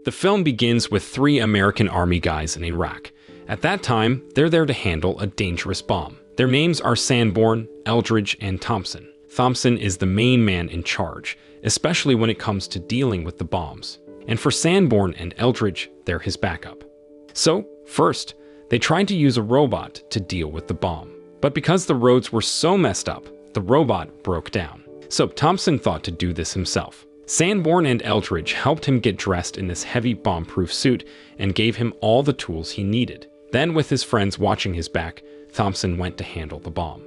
The film begins with 3 American Army guys in Iraq. At that time, they're there to handle a dangerous bomb. Their names are Sanborn, Eldridge, and Thompson. Thompson is the main man in charge, especially when it comes to dealing with the bombs. And for Sanborn and Eldridge, they're his backup. So, first, they tried to use a robot to deal with the bomb. But because the roads were so messed up, the robot broke down. So Thompson thought to do this himself. Sanborn and Eldridge helped him get dressed in this heavy bomb-proof suit and gave him all the tools he needed. Then, with his friends watching his back, Thompson went to handle the bomb.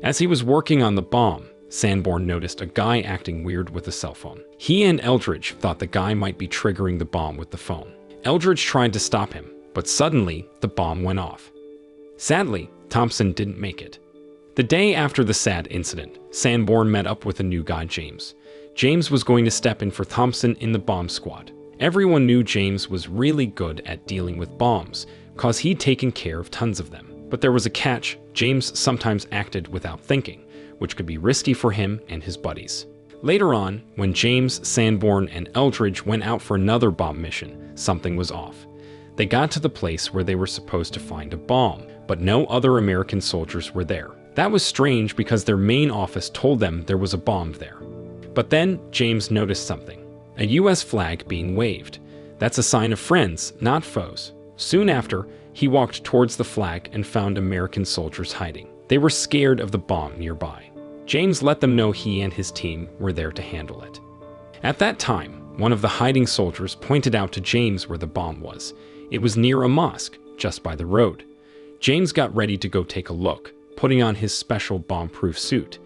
As he was working on the bomb, Sanborn noticed a guy acting weird with a cell phone. He and Eldridge thought the guy might be triggering the bomb with the phone. Eldridge tried to stop him, but suddenly the bomb went off. Sadly, Thompson didn't make it. The day after the sad incident, Sanborn met up with a new guy, James. James was going to step in for Thompson in the bomb squad. Everyone knew James was really good at dealing with bombs, cause he'd taken care of tons of them. But there was a catch: James sometimes acted without thinking, which could be risky for him and his buddies. Later on, when James, Sanborn, and Eldridge went out for another bomb mission, something was off. They got to the place where they were supposed to find a bomb, but no other American soldiers were there. That was strange because their main office told them there was a bomb there. But then James noticed something: a US flag being waved. That's a sign of friends, not foes. Soon after, he walked towards the flag and found American soldiers hiding. They were scared of the bomb nearby. James let them know he and his team were there to handle it. At that time, one of the hiding soldiers pointed out to James where the bomb was. It was near a mosque, just by the road. James got ready to go take a look, putting on his special bomb-proof suit.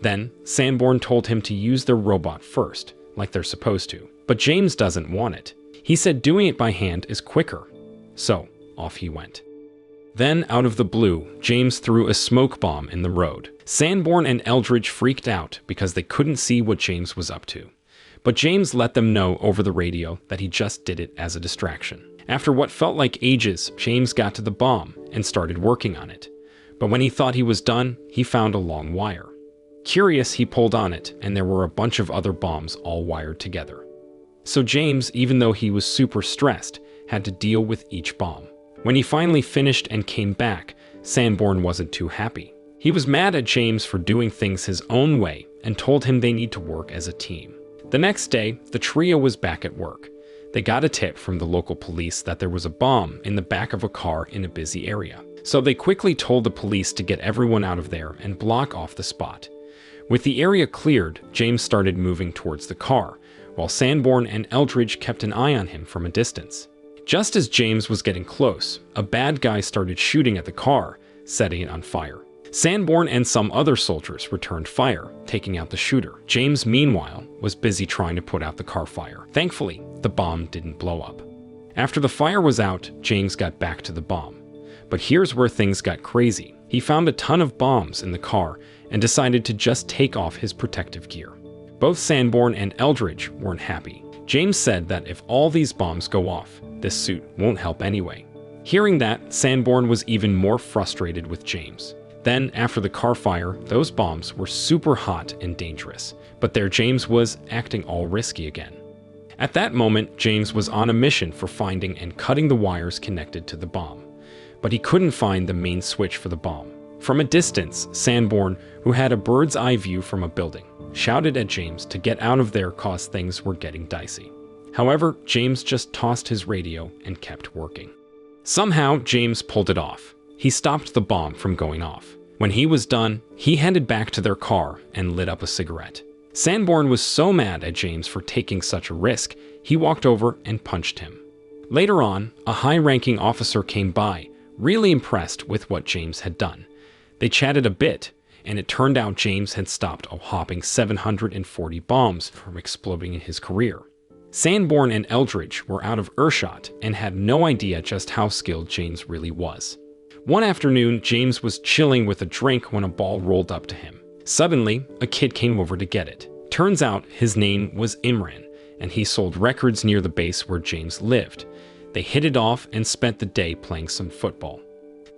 Then, Sanborn told him to use their robot first, like they're supposed to. But James doesn't want it. He said doing it by hand is quicker. So, off he went. Then, out of the blue, James threw a smoke bomb in the road. Sanborn and Eldridge freaked out because they couldn't see what James was up to. But James let them know over the radio that he just did it as a distraction. After what felt like ages, James got to the bomb and started working on it. But when he thought he was done, he found a long wire. Curious, he pulled on it, and there were a bunch of other bombs all wired together. So James, even though he was super stressed, had to deal with each bomb. When he finally finished and came back, Sanborn wasn't too happy. He was mad at James for doing things his own way and told him they need to work as a team. The next day, the trio was back at work. They got a tip from the local police that there was a bomb in the back of a car in a busy area. So they quickly told the police to get everyone out of there and block off the spot. With the area cleared, James started moving towards the car, while Sanborn and Eldridge kept an eye on him from a distance. Just as James was getting close, a bad guy started shooting at the car, setting it on fire. Sanborn and some other soldiers returned fire, taking out the shooter. James, meanwhile, was busy trying to put out the car fire. Thankfully, the bomb didn't blow up. After the fire was out, James got back to the bomb. But here's where things got crazy. He found a ton of bombs in the car and decided to just take off his protective gear. Both Sanborn and Eldridge weren't happy. James said that if all these bombs go off, this suit won't help anyway. Hearing that, Sanborn was even more frustrated with James. Then, after the car fire, those bombs were super hot and dangerous. But there James was, acting all risky again. At that moment, James was on a mission for finding and cutting the wires connected to the bomb. But he couldn't find the main switch for the bomb. From a distance, Sanborn, who had a bird's eye view from a building, shouted at James to get out of there cause things were getting dicey. However, James just tossed his radio and kept working. Somehow, James pulled it off. He stopped the bomb from going off. When he was done, he headed back to their car and lit up a cigarette. Sanborn was so mad at James for taking such a risk, he walked over and punched him. Later on, a high-ranking officer came by, really impressed with what James had done. They chatted a bit, and it turned out James had stopped a whopping 740 bombs from exploding in his career. Sanborn and Eldridge were out of earshot and had no idea just how skilled James really was. One afternoon, James was chilling with a drink when a ball rolled up to him. Suddenly, a kid came over to get it. Turns out his name was Imran, and he sold records near the base where James lived. They hit it off and spent the day playing some football.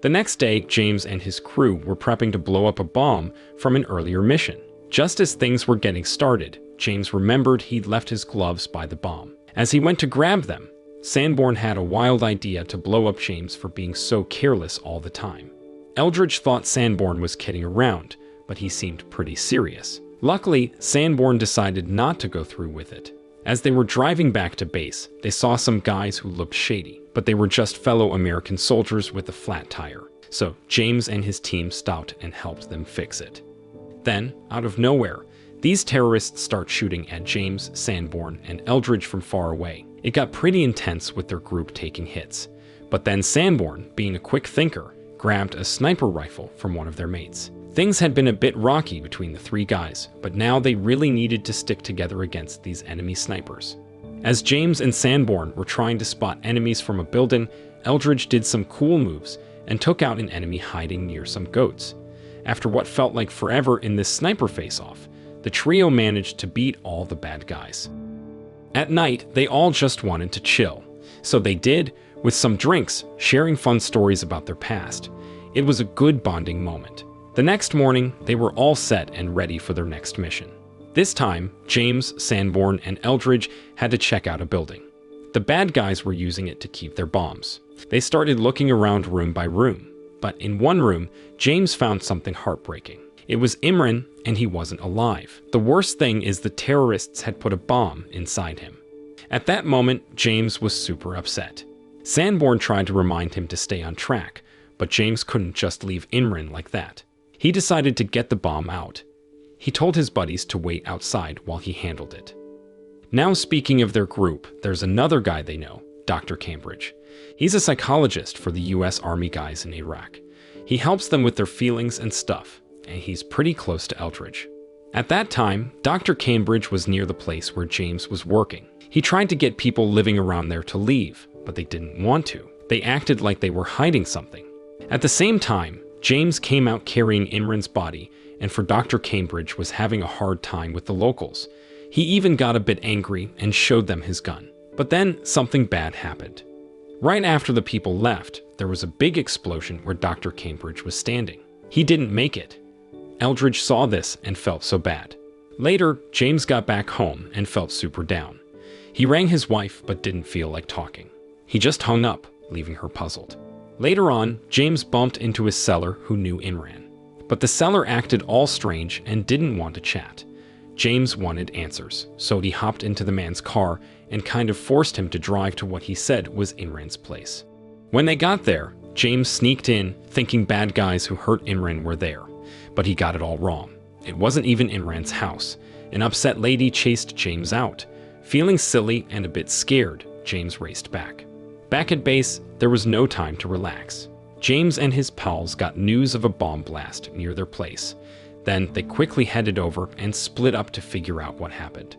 The next day, James and his crew were prepping to blow up a bomb from an earlier mission. Just as things were getting started, James remembered he'd left his gloves by the bomb. As he went to grab them, Sanborn had a wild idea to blow up James for being so careless all the time. Eldridge thought Sanborn was kidding around, but he seemed pretty serious. Luckily, Sanborn decided not to go through with it. As they were driving back to base, they saw some guys who looked shady, but they were just fellow American soldiers with a flat tire. So James and his team stopped and helped them fix it. Then, out of nowhere, these terrorists start shooting at James, Sanborn, and Eldridge from far away. It got pretty intense with their group taking hits. But then Sanborn, being a quick thinker, grabbed a sniper rifle from one of their mates. Things had been a bit rocky between the three guys, but now they really needed to stick together against these enemy snipers. As James and Sanborn were trying to spot enemies from a building, Eldridge did some cool moves and took out an enemy hiding near some goats. After what felt like forever in this sniper face-off, the trio managed to beat all the bad guys. At night, they all just wanted to chill. So they did, with some drinks, sharing fun stories about their past. It was a good bonding moment. The next morning, they were all set and ready for their next mission. This time, James, Sanborn, and Eldridge had to check out a building. The bad guys were using it to keep their bombs. They started looking around room by room, but in one room, James found something heartbreaking. It was Imran, and he wasn't alive. The worst thing is the terrorists had put a bomb inside him. At that moment, James was super upset. Sanborn tried to remind him to stay on track, but James couldn't just leave Imran like that. He decided to get the bomb out. He told his buddies to wait outside while he handled it. Now, speaking of their group, there's another guy they know, Dr. Cambridge. He's a psychologist for the US Army guys in Iraq. He helps them with their feelings and stuff, and he's pretty close to Eldridge. At that time, Dr. Cambridge was near the place where James was working. He tried to get people living around there to leave, but they didn't want to. They acted like they were hiding something. At the same time, James came out carrying Imran's body, and for Dr. Cambridge was having a hard time with the locals. He even got a bit angry and showed them his gun. But then something bad happened. Right after the people left, there was a big explosion where Dr. Cambridge was standing. He didn't make it. Eldridge saw this and felt so bad. Later, James got back home and felt super down. He rang his wife but didn't feel like talking. He just hung up, leaving her puzzled. Later on, James bumped into his seller who knew Imran. But the seller acted all strange and didn't want to chat. James wanted answers, so he hopped into the man's car and kind of forced him to drive to what he said was Imran's place. When they got there, James sneaked in, thinking bad guys who hurt Imran were there. But he got it all wrong. It wasn't even Imran's house. An upset lady chased James out. Feeling silly and a bit scared, James raced back. Back at base, there was no time to relax. James and his pals got news of a bomb blast near their place. Then they quickly headed over and split up to figure out what happened.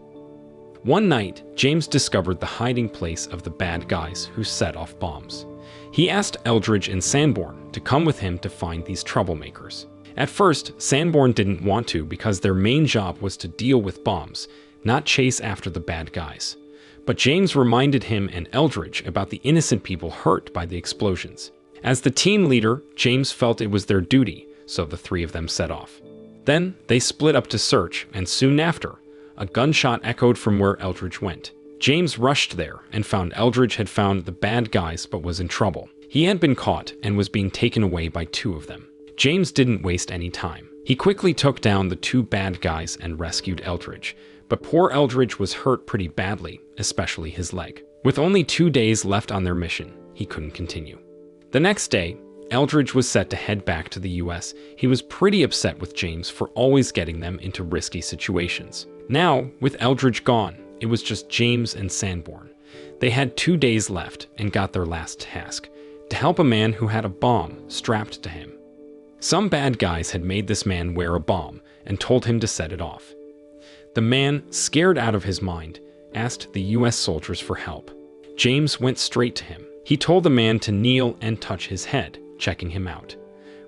One night, James discovered the hiding place of the bad guys who set off bombs. He asked Eldridge and Sanborn to come with him to find these troublemakers. At first, Sanborn didn't want to because their main job was to deal with bombs, not chase after the bad guys. But James reminded him and Eldridge about the innocent people hurt by the explosions. As the team leader, James felt it was their duty, so the three of them set off. Then, they split up to search, and soon after, a gunshot echoed from where Eldridge went. James rushed there and found Eldridge had found the bad guys but was in trouble. He had been caught and was being taken away by two of them. James didn't waste any time. He quickly took down the two bad guys and rescued Eldridge. But poor Eldridge was hurt pretty badly, especially his leg. With only 2 days left on their mission, he couldn't continue. The next day, Eldridge was set to head back to the US. He was pretty upset with James for always getting them into risky situations. Now, with Eldridge gone, it was just James and Sanborn. They had 2 days left and got their last task, to help a man who had a bomb strapped to him. Some bad guys had made this man wear a bomb and told him to set it off. The man, scared out of his mind, asked the US soldiers for help. James went straight to him. He told the man to kneel and touch his head, checking him out.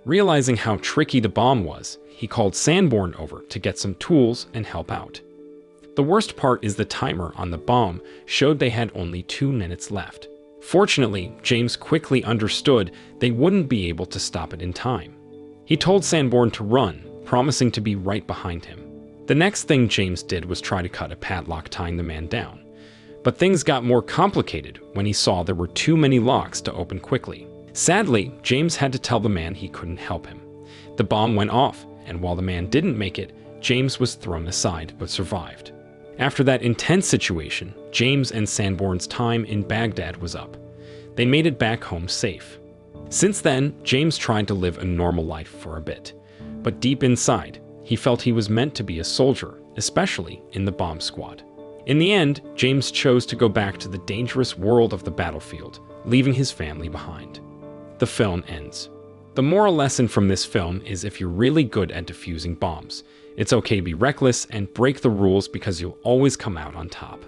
Realizing how tricky the bomb was, he called Sanborn over to get some tools and help out. The worst part is the timer on the bomb showed they had only 2 minutes left. Fortunately, James quickly understood they wouldn't be able to stop it in time. He told Sanborn to run, promising to be right behind him. The next thing James did was try to cut a padlock tying the man down. But things got more complicated when he saw there were too many locks to open quickly. Sadly, James had to tell the man he couldn't help him. The bomb went off, and while the man didn't make it, James was thrown aside but survived. After that intense situation, James and Sanborn's time in Baghdad was up. They made it back home safe. Since then, James tried to live a normal life for a bit. But deep inside, he felt he was meant to be a soldier, especially in the bomb squad. In the end, James chose to go back to the dangerous world of the battlefield, leaving his family behind. The film ends. The moral lesson from this film is if you're really good at defusing bombs, it's okay to be reckless and break the rules because you'll always come out on top.